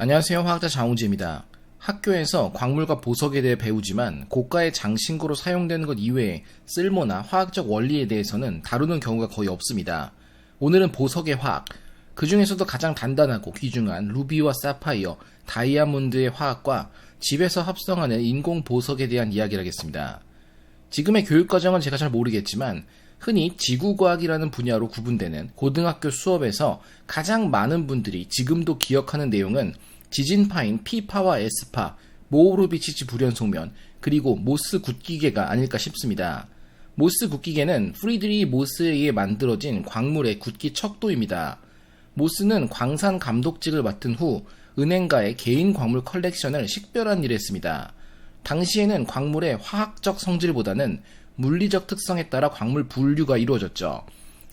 안녕하세요. 화학자 장우재입니다. 학교에서 광물과 보석에 대해 배우지만 고가의 장신구로 사용되는 것 이외에 쓸모나 화학적 원리에 대해서는 다루는 경우가 거의 없습니다. 오늘은 보석의 화학, 그 중에서도 가장 단단하고 귀중한 루비와 사파이어, 다이아몬드의 화학과 집에서 합성하는 인공 보석에 대한 이야기를 하겠습니다. 지금의 교육과정은 제가 잘 모르겠지만 흔히 지구과학이라는 분야로 구분되는 고등학교 수업에서 가장 많은 분들이 지금도 기억하는 내용은 지진파인 P파와 S파, 모호르비치치 불연속면, 그리고 모스 굳기계가 아닐까 싶습니다. 모스 굳기계는 프리드리히 모스에 의해 만들어진 광물의 굳기 척도입니다. 모스는 광산 감독직을 맡은 후 은행가의 개인 광물 컬렉션을 식별한 일을 했습니다. 당시에는 광물의 화학적 성질보다는 물리적 특성에 따라 광물 분류가 이루어졌죠.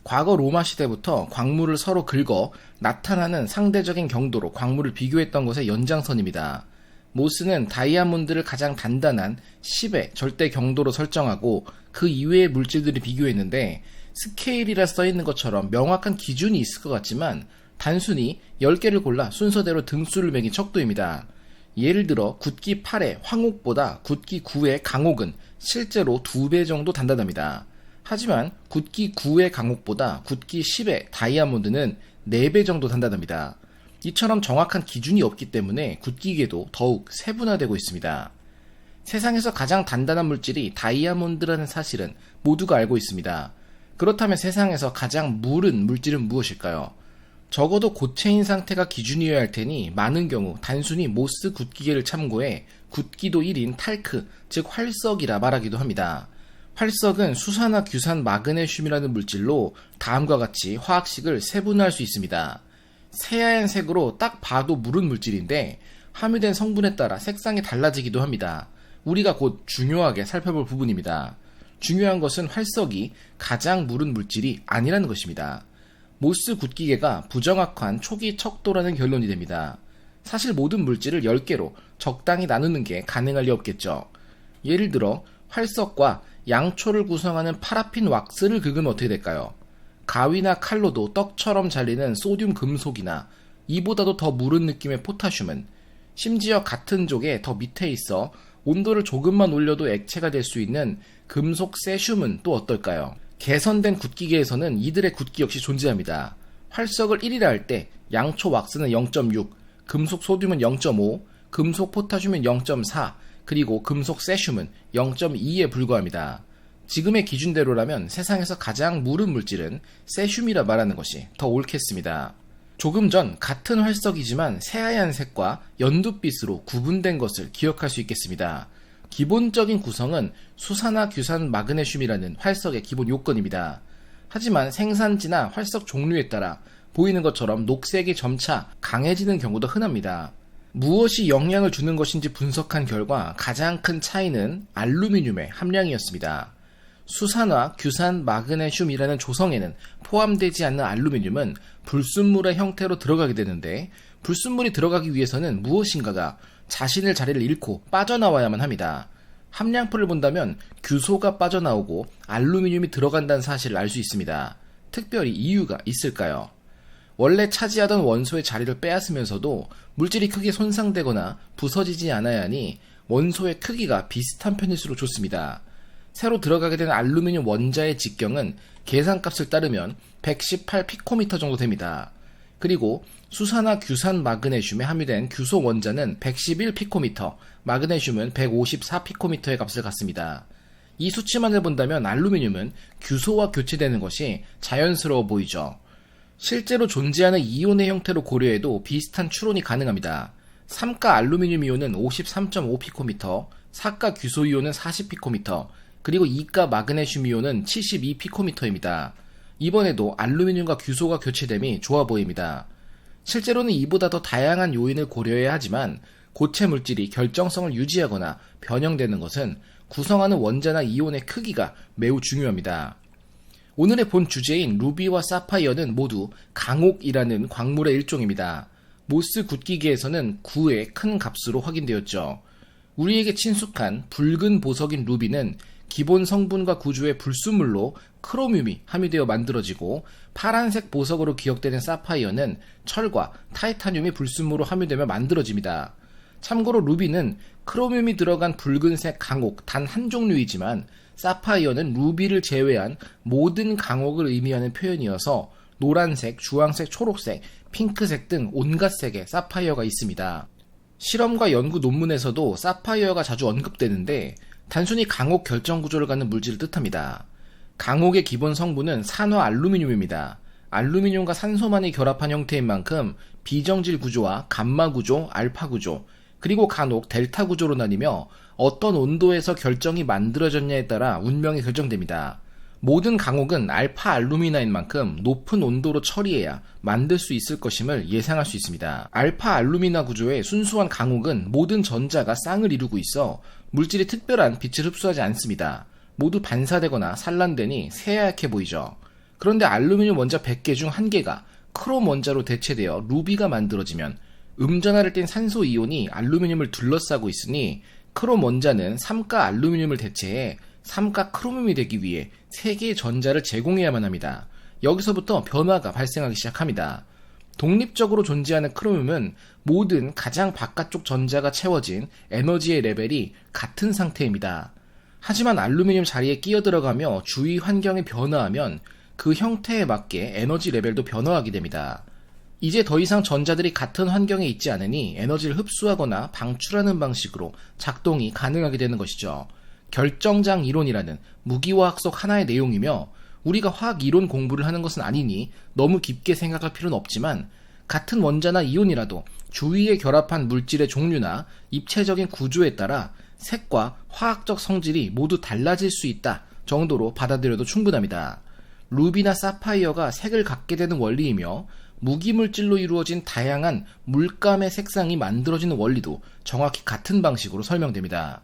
과거 로마 시대부터 광물을 서로 긁어 나타나는 상대적인 경도로 광물을 비교했던 것의 연장선입니다. 모스는 다이아몬드를 가장 단단한 10의 절대 경도로 설정하고 그 이외의 물질들을 비교했는데 스케일이라 써있는 것처럼 명확한 기준이 있을 것 같지만 단순히 10개를 골라 순서대로 등수를 매긴 척도입니다. 예를 들어 굳기 8의 황옥보다 굳기 9의 강옥은 실제로 2배 정도 단단합니다. 하지만 굳기 9의 강옥보다 굳기 10의 다이아몬드는 4배 정도 단단합니다. 이처럼 정확한 기준이 없기 때문에 굳기계도 더욱 세분화되고 있습니다. 세상에서 가장 단단한 물질이 다이아몬드라는 사실은 모두가 알고 있습니다. 그렇다면 세상에서 가장 무른 물질은 무엇일까요? 적어도 고체인 상태가 기준이어야 할 테니 많은 경우 단순히 모스 굳기계를 참고해 굳기도 1인 탈크, 즉 활석이라 말하기도 합니다. 활석은 수산화 규산 마그네슘이라는 물질로 다음과 같이 화학식을 세분화할 수 있습니다. 새하얀 색으로 딱 봐도 무른 물질인데 함유된 성분에 따라 색상이 달라지기도 합니다. 우리가 곧 중요하게 살펴볼 부분입니다. 중요한 것은 활석이 가장 무른 물질이 아니라는 것입니다. 모스 굳기계가 부정확한 초기 척도라는 결론이 됩니다. 사실 모든 물질을 10개로 적당히 나누는 게 가능할 리 없겠죠. 예를 들어 활석과 양초를 구성하는 파라핀 왁스를 긁으면 어떻게 될까요? 가위나 칼로도 떡처럼 잘리는 소듐 금속이나 이보다도 더 무른 느낌의 포타슘은 심지어 같은 족에 더 밑에 있어 온도를 조금만 올려도 액체가 될 수 있는 금속 세슘은 또 어떨까요? 개선된 굳기계에서는 이들의 굳기 역시 존재합니다. 활석을 1이라 할 때 양초 왁스는 0.6, 금속 소듐은 0.5, 금속 포타슘은 0.4, 그리고 금속 세슘은 0.2에 불과합니다. 지금의 기준대로라면 세상에서 가장 무른 물질은 세슘이라 말하는 것이 더 옳겠습니다. 조금 전 같은 활석이지만 새하얀 색과 연두빛으로 구분된 것을 기억할 수 있겠습니다. 기본적인 구성은 수산화 규산 마그네슘이라는 활석의 기본 요건입니다. 하지만 생산지나 활석 종류에 따라 보이는 것처럼 녹색이 점차 강해지는 경우도 흔합니다. 무엇이 영향을 주는 것인지 분석한 결과 가장 큰 차이는 알루미늄의 함량이었습니다. 수산화 규산 마그네슘이라는 조성에는 포함되지 않는 알루미늄은 불순물의 형태로 들어가게 되는데 불순물이 들어가기 위해서는 무엇인가가 자신의 자리를 잃고 빠져나와야만 합니다. 함량표를 본다면 규소가 빠져나오고 알루미늄이 들어간다는 사실을 알 수 있습니다. 특별히 이유가 있을까요? 원래 차지하던 원소의 자리를 빼앗으면서도 물질이 크게 손상되거나 부서지지 않아야 하니 원소의 크기가 비슷한 편일수록 좋습니다. 새로 들어가게 된 알루미늄 원자의 직경은 계산값을 따르면 118 피코미터 정도 됩니다. 그리고 수산화 규산 마그네슘에 함유된 규소 원자는 111 피코미터, 마그네슘은 154 피코미터의 값을 갖습니다. 이 수치만을 본다면 알루미늄은 규소와 교체되는 것이 자연스러워 보이죠. 실제로 존재하는 이온의 형태로 고려해도 비슷한 추론이 가능합니다. 3가 알루미늄 이온은 53.5 피코미터, 4가 규소 이온은 40 피코미터, 그리고 2가 마그네슘 이온은 72 피코미터입니다. 이번에도 알루미늄과 규소가 교체됨이 좋아 보입니다. 실제로는 이보다 더 다양한 요인을 고려해야 하지만 고체 물질이 결정성을 유지하거나 변형되는 것은 구성하는 원자나 이온의 크기가 매우 중요합니다. 오늘의 본 주제인 루비와 사파이어는 모두 강옥이라는 광물의 일종입니다. 모스 굳기계에서는 9의 큰 값으로 확인되었죠. 우리에게 친숙한 붉은 보석인 루비는 기본 성분과 구조의 불순물로 크로뮴이 함유되어 만들어지고, 파란색 보석으로 기억되는 사파이어는 철과 타이타늄이 불순물로 함유되며 만들어집니다. 참고로 루비는 크로뮴이 들어간 붉은색 강옥 단 한 종류이지만, 사파이어는 루비를 제외한 모든 강옥을 의미하는 표현이어서 노란색, 주황색, 초록색, 핑크색 등 온갖 색의 사파이어가 있습니다. 실험과 연구 논문에서도 사파이어가 자주 언급되는데, 단순히 강옥 결정 구조를 갖는 물질을 뜻합니다. 강옥의 기본 성분은 산화 알루미늄입니다. 알루미늄과 산소만이 결합한 형태인 만큼 비정질 구조와 감마 구조, 알파 구조, 그리고 간혹 델타 구조로 나뉘며 어떤 온도에서 결정이 만들어졌냐에 따라 운명이 결정됩니다. 모든 강옥은 알파 알루미나인 만큼 높은 온도로 처리해야 만들 수 있을 것임을 예상할 수 있습니다. 알파 알루미나 구조의 순수한 강옥은 모든 전자가 쌍을 이루고 있어 물질이 특별한 빛을 흡수하지 않습니다. 모두 반사되거나 산란되니 새하얗게 보이죠. 그런데 알루미늄 원자 100개 중 1개가 크롬 원자로 대체되어 루비가 만들어지면 음전하를 띤 산소 이온이 알루미늄을 둘러싸고 있으니 크롬 원자는 삼가 알루미늄을 대체해 삼가 크로뮴이 되기 위해 3개의 전자를 제공해야만 합니다. 여기서부터 변화가 발생하기 시작합니다. 독립적으로 존재하는 크로뮴은 모든 가장 바깥쪽 전자가 채워진 에너지의 레벨이 같은 상태입니다. 하지만 알루미늄 자리에 끼어들어가며 주위 환경이 변화하면 그 형태에 맞게 에너지 레벨도 변화하게 됩니다. 이제 더 이상 전자들이 같은 환경에 있지 않으니 에너지를 흡수하거나 방출하는 방식으로 작동이 가능하게 되는 것이죠. 결정장 이론이라는 무기화학 속 하나의 내용이며, 우리가 화학 이론 공부를 하는 것은 아니니 너무 깊게 생각할 필요는 없지만, 같은 원자나 이온이라도 주위에 결합한 물질의 종류나 입체적인 구조에 따라 색과 화학적 성질이 모두 달라질 수 있다 정도로 받아들여도 충분합니다. 루비나 사파이어가 색을 갖게 되는 원리이며, 무기물질로 이루어진 다양한 물감의 색상이 만들어지는 원리도 정확히 같은 방식으로 설명됩니다.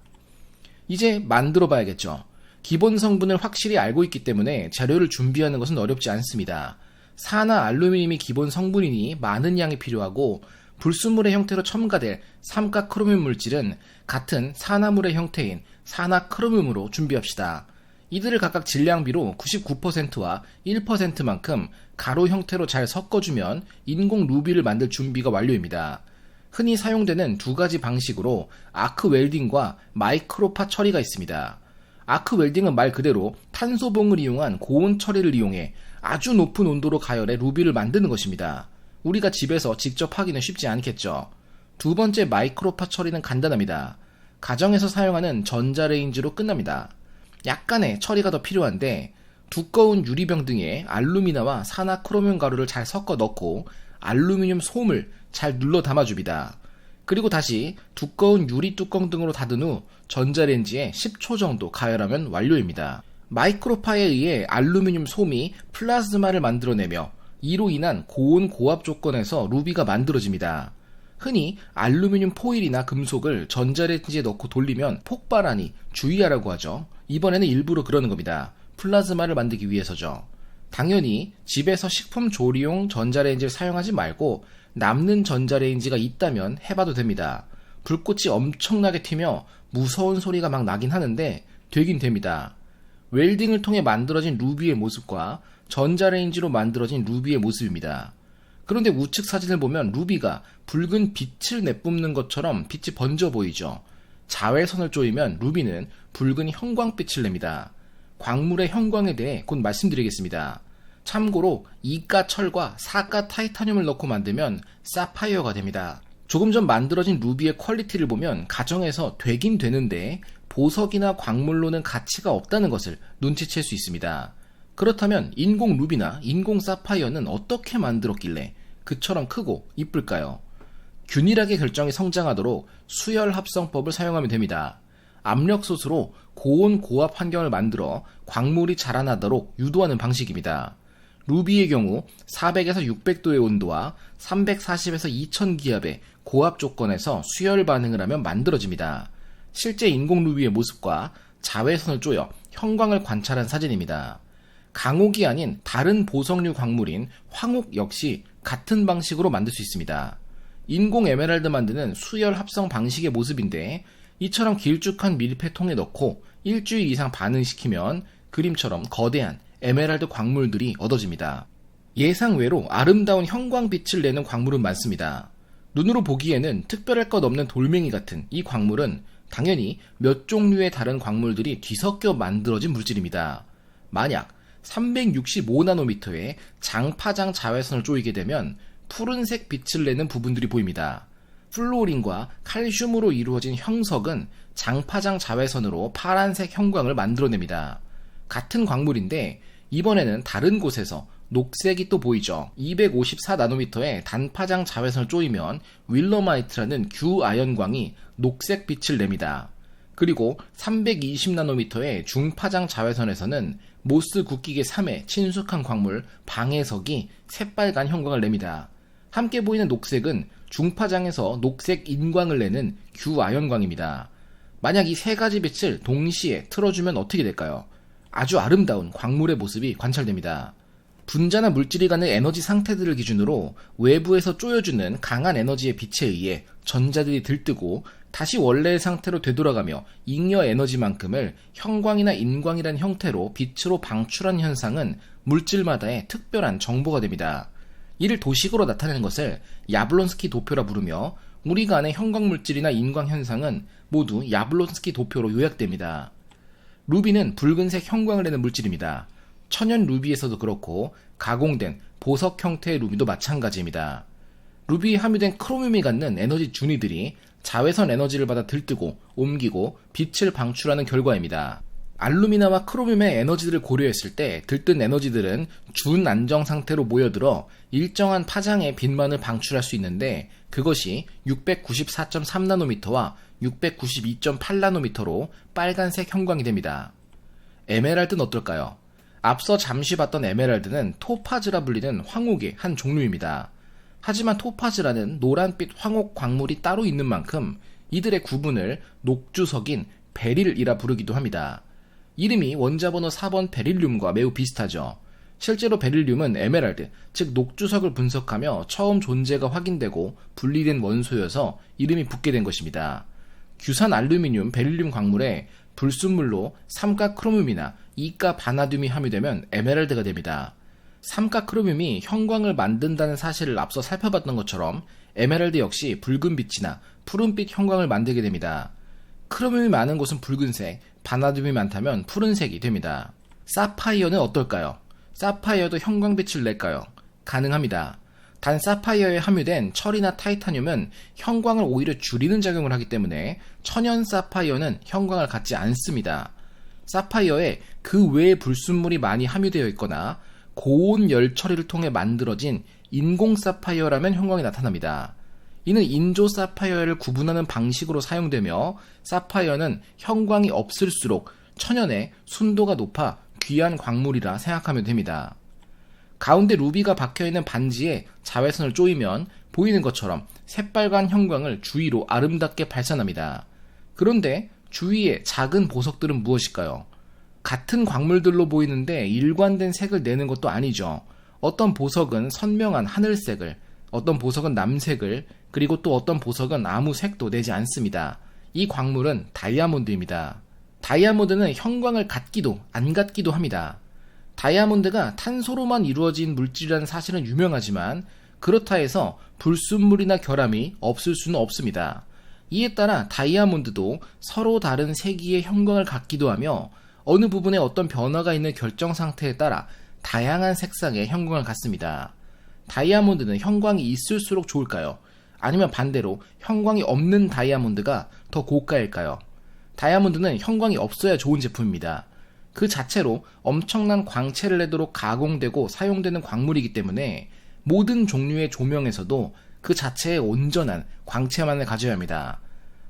이제 만들어 봐야겠죠. 기본 성분을 확실히 알고 있기 때문에 재료를 준비하는 것은 어렵지 않습니다. 산화 알루미늄이 기본 성분이니 많은 양이 필요하고, 불순물의 형태로 첨가될 삼가 크로뮴 물질은 같은 산화물의 형태인 산화 크로뮴으로 준비합시다. 이들을 각각 질량비로 99%와 1%만큼 가루 형태로 잘 섞어주면 인공 루비를 만들 준비가 완료입니다. 흔히 사용되는 두 가지 방식으로 아크 웰딩과 마이크로파 처리가 있습니다. 아크 웰딩은 말 그대로 탄소봉을 이용한 고온 처리를 이용해 아주 높은 온도로 가열해 루비를 만드는 것입니다. 우리가 집에서 직접 하기는 쉽지 않겠죠. 두 번째 마이크로파 처리는 간단합니다. 가정에서 사용하는 전자레인지로 끝납니다. 약간의 처리가 더 필요한데, 두꺼운 유리병 등에 알루미나와 산화 크로뮴 가루를 잘 섞어 넣고 알루미늄 솜을 잘 눌러 담아줍니다. 그리고 다시 두꺼운 유리 뚜껑 등으로 닫은 후 전자레인지에 10초 정도 가열하면 완료입니다. 마이크로파에 의해 알루미늄 솜이 플라즈마를 만들어내며 이로 인한 고온 고압 조건에서 루비가 만들어집니다. 흔히 알루미늄 포일이나 금속을 전자레인지에 넣고 돌리면 폭발하니 주의하라고 하죠. 이번에는 일부러 그러는 겁니다. 플라즈마를 만들기 위해서죠. 당연히 집에서 식품 조리용 전자레인지를 사용하지 말고 남는 전자레인지가 있다면 해봐도 됩니다. 불꽃이 엄청나게 튀며 무서운 소리가 막 나긴 하는데 되긴 됩니다. 웰딩을 통해 만들어진 루비의 모습과 전자레인지로 만들어진 루비의 모습입니다. 그런데 우측 사진을 보면 루비가 붉은 빛을 내뿜는 것처럼 빛이 번져 보이죠. 자외선을 쪼이면 루비는 붉은 형광빛을 냅니다. 광물의 형광에 대해 곧 말씀드리겠습니다. 참고로 2가 철과 4가 타이타늄을 넣고 만들면 사파이어가 됩니다. 조금 전 만들어진 루비의 퀄리티를 보면 가정에서 되긴 되는데 보석이나 광물로는 가치가 없다는 것을 눈치챌 수 있습니다. 그렇다면 인공 루비나 인공 사파이어는 어떻게 만들었길래 그처럼 크고 이쁠까요? 균일하게 결정이 성장하도록 수열 합성법을 사용하면 됩니다. 압력솥으로 고온 고압 환경을 만들어 광물이 자라나도록 유도하는 방식입니다. 루비의 경우 400에서 600도의 온도와 340에서 2000기압의 고압 조건에서 수열 반응을 하면 만들어집니다. 실제 인공 루비의 모습과 자외선을 쪼여 형광을 관찰한 사진입니다. 강옥이 아닌 다른 보석류 광물인 황옥 역시 같은 방식으로 만들 수 있습니다. 인공 에메랄드 만드는 수열 합성 방식의 모습인데, 이처럼 길쭉한 밀폐통에 넣고 일주일 이상 반응시키면 그림처럼 거대한 에메랄드 광물들이 얻어집니다. 예상외로 아름다운 형광빛을 내는 광물은 많습니다. 눈으로 보기에는 특별할 것 없는 돌멩이 같은 이 광물은 당연히 몇 종류의 다른 광물들이 뒤섞여 만들어진 물질입니다. 만약 365나노미터의 장파장 자외선을 쪼이게 되면 푸른색 빛을 내는 부분들이 보입니다. 플루오린과 칼슘으로 이루어진 형석은 장파장 자외선으로 파란색 형광을 만들어냅니다. 같은 광물인데 이번에는 다른 곳에서 녹색이 또 보이죠. 254나노미터의 단파장 자외선을 쪼이면 윌러마이트라는 규아연광이 녹색 빛을 냅니다. 그리고 320나노미터의 중파장 자외선에서는 모스 국기계 3의 친숙한 광물 방해석이 새빨간 형광을 냅니다. 함께 보이는 녹색은 중파장에서 녹색 인광을 내는 규아연광입니다. 만약 이 세 가지 빛을 동시에 틀어주면 어떻게 될까요? 아주 아름다운 광물의 모습이 관찰됩니다. 분자나 물질이 갖는 에너지 상태들을 기준으로 외부에서 쪼여주는 강한 에너지의 빛에 의해 전자들이 들뜨고 다시 원래의 상태로 되돌아가며 잉여 에너지만큼을 형광이나 인광이라는 형태로 빛으로 방출한 현상은 물질마다의 특별한 정보가 됩니다. 이를 도식으로 나타내는 것을 야블론스키 도표라 부르며 우리가 아는 형광물질이나 인광 현상은 모두 야블론스키 도표로 요약됩니다. 루비는 붉은색 형광을 내는 물질입니다. 천연 루비에서도 그렇고 가공된 보석 형태의 루비도 마찬가지입니다. 루비에 함유된 크로뮴이 갖는 에너지 준위들이 자외선 에너지를 받아 들뜨고 옮기고 빛을 방출하는 결과입니다. 알루미나와 크로뮴의 에너지들을 고려했을 때 들뜬 에너지들은 준안정 상태로 모여들어 일정한 파장의 빛만을 방출할 수 있는데 그것이 694.3나노미터와 692.8나노미터로 빨간색 형광이 됩니다. 에메랄드는 어떨까요? 앞서 잠시 봤던 에메랄드는 토파즈라 불리는 황옥의 한 종류입니다. 하지만 토파즈라는 노란빛 황옥 광물이 따로 있는 만큼 이들의 구분을 녹주석인 베릴이라 부르기도 합니다. 이름이 원자번호 4번 베릴륨과 매우 비슷하죠. 실제로 베릴륨은 에메랄드, 즉 녹주석을 분석하며 처음 존재가 확인되고 분리된 원소여서 이름이 붙게 된 것입니다. 규산 알루미늄, 베릴륨 광물에 불순물로 삼가 크로뮴이나 이가 바나듐이 함유되면 에메랄드가 됩니다. 삼가 크로뮴이 형광을 만든다는 사실을 앞서 살펴봤던 것처럼 에메랄드 역시 붉은 빛이나 푸른빛 형광을 만들게 됩니다. 크로뮴이 많은 곳은 붉은색, 바나듐이 많다면 푸른색이 됩니다. 사파이어는 어떨까요? 사파이어도 형광빛을 낼까요? 가능합니다. 단 사파이어에 함유된 철이나 타이타늄은 형광을 오히려 줄이는 작용을 하기 때문에 천연 사파이어는 형광을 갖지 않습니다. 사파이어에 그 외의 불순물이 많이 함유되어 있거나 고온 열 처리를 통해 만들어진 인공 사파이어라면 형광이 나타납니다. 이는 인조 사파이어를 구분하는 방식으로 사용되며 사파이어는 형광이 없을수록 천연의 순도가 높아 귀한 광물이라 생각하면 됩니다. 가운데 루비가 박혀있는 반지에 자외선을 쪼이면 보이는 것처럼 새빨간 형광을 주위로 아름답게 발산합니다. 그런데 주위의 작은 보석들은 무엇일까요? 같은 광물들로 보이는데 일관된 색을 내는 것도 아니죠. 어떤 보석은 선명한 하늘색을, 어떤 보석은 남색을, 그리고 또 어떤 보석은 아무 색도 내지 않습니다. 이 광물은 다이아몬드입니다. 다이아몬드는 형광을 갖기도 안 갖기도 합니다. 다이아몬드가 탄소로만 이루어진 물질이라는 사실은 유명하지만 그렇다 해서 불순물이나 결함이 없을 수는 없습니다. 이에 따라 다이아몬드도 서로 다른 세기의 형광을 갖기도 하며 어느 부분에 어떤 변화가 있는 결정 상태에 따라 다양한 색상의 형광을 갖습니다. 다이아몬드는 형광이 있을수록 좋을까요? 아니면 반대로 형광이 없는 다이아몬드가 더 고가일까요? 다이아몬드는 형광이 없어야 좋은 제품입니다. 그 자체로 엄청난 광채를 내도록 가공되고 사용되는 광물이기 때문에 모든 종류의 조명에서도 그 자체의 온전한 광채만을 가져야 합니다.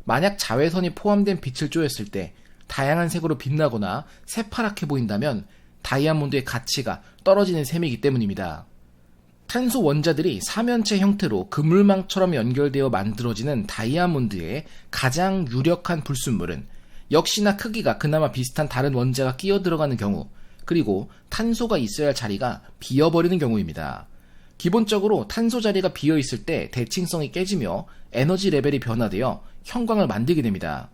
만약 자외선이 포함된 빛을 쪼였을 때 다양한 색으로 빛나거나 새파랗게 보인다면 다이아몬드의 가치가 떨어지는 셈이기 때문입니다. 탄소 원자들이 사면체 형태로 그물망처럼 연결되어 만들어지는 다이아몬드의 가장 유력한 불순물은 역시나 크기가 그나마 비슷한 다른 원자가 끼어 들어가는 경우, 그리고 탄소가 있어야 할 자리가 비어버리는 경우입니다. 기본적으로 탄소 자리가 비어있을 때 대칭성이 깨지며 에너지 레벨이 변화되어 형광을 만들게 됩니다.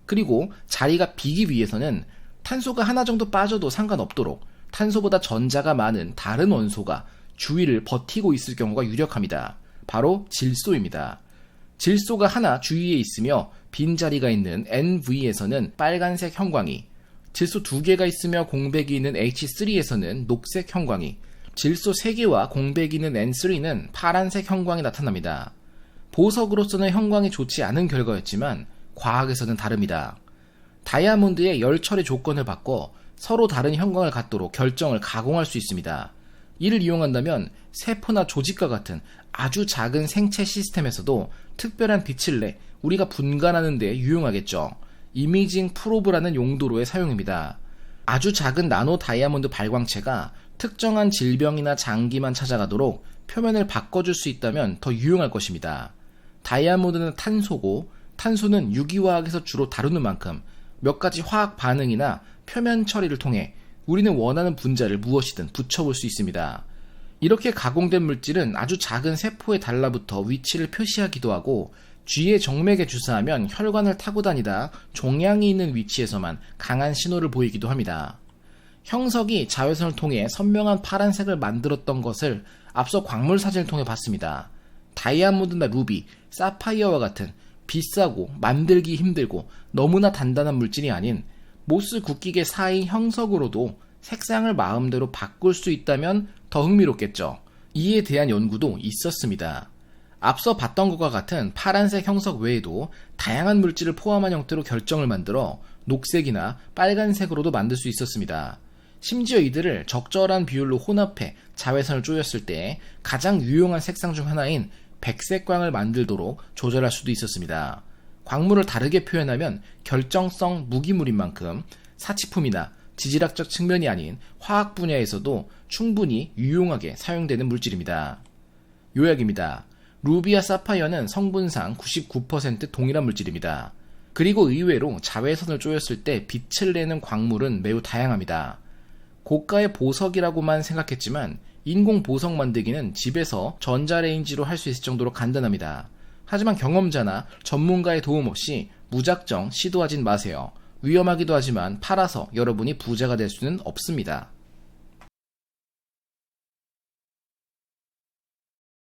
그리고 자리가 비기 위해서는 탄소가 하나 정도 빠져도 상관없도록 탄소보다 전자가 많은 다른 원소가 주위를 버티고 있을 경우가 유력합니다. 바로 질소입니다. 질소가 하나 주위에 있으며 빈자리가 있는 NV에서는 빨간색 형광이, 질소 2개가 있으며 공백이 있는 H3에서는 녹색 형광이, 질소 3개와 공백이 있는 N3는 파란색 형광이 나타납니다. 보석으로서는 형광이 좋지 않은 결과였지만 과학에서는 다릅니다. 다이아몬드의 열 처리 조건을 바꿔 서로 다른 형광을 갖도록 결정을 가공할 수 있습니다. 이를 이용한다면 세포나 조직과 같은 아주 작은 생체 시스템에서도 특별한 빛을 내 우리가 분간하는 데 유용하겠죠. 이미징 프로브라는 용도로의 사용입니다. 아주 작은 나노 다이아몬드 발광체가 특정한 질병이나 장기만 찾아가도록 표면을 바꿔줄 수 있다면 더 유용할 것입니다. 다이아몬드는 탄소고 탄소는 유기화학에서 주로 다루는 만큼 몇 가지 화학 반응이나 표면 처리를 통해 우리는 원하는 분자를 무엇이든 붙여볼 수 있습니다. 이렇게 가공된 물질은 아주 작은 세포에 달라붙어 위치를 표시하기도 하고 쥐의 정맥에 주사하면 혈관을 타고 다니다 종양이 있는 위치에서만 강한 신호를 보이기도 합니다. 형석이 자외선을 통해 선명한 파란색을 만들었던 것을 앞서 광물 사진을 통해 봤습니다. 다이아몬드나 루비, 사파이어와 같은 비싸고 만들기 힘들고 너무나 단단한 물질이 아닌 모스 굳기계 4인 형석으로도 색상을 마음대로 바꿀 수 있다면 더 흥미롭겠죠. 이에 대한 연구도 있었습니다. 앞서 봤던 것과 같은 파란색 형석 외에도 다양한 물질을 포함한 형태로 결정을 만들어 녹색이나 빨간색으로도 만들 수 있었습니다. 심지어 이들을 적절한 비율로 혼합해 자외선을 쪼였을 때 가장 유용한 색상 중 하나인 백색광을 만들도록 조절할 수도 있었습니다. 광물을 다르게 표현하면 결정성 무기물인 만큼 사치품이나 지질학적 측면이 아닌 화학 분야에서도 충분히 유용하게 사용되는 물질입니다. 요약입니다. 루비와 사파이어는 성분상 99% 동일한 물질입니다. 그리고 의외로 자외선을 쪼였을 때 빛을 내는 광물은 매우 다양합니다. 고가의 보석이라고만 생각했지만 인공 보석 만들기는 집에서 전자레인지로 할 수 있을 정도로 간단합니다. 하지만 경험자나 전문가의 도움 없이 무작정 시도하진 마세요. 위험하기도 하지만 팔아서 여러분이 부자가 될 수는 없습니다.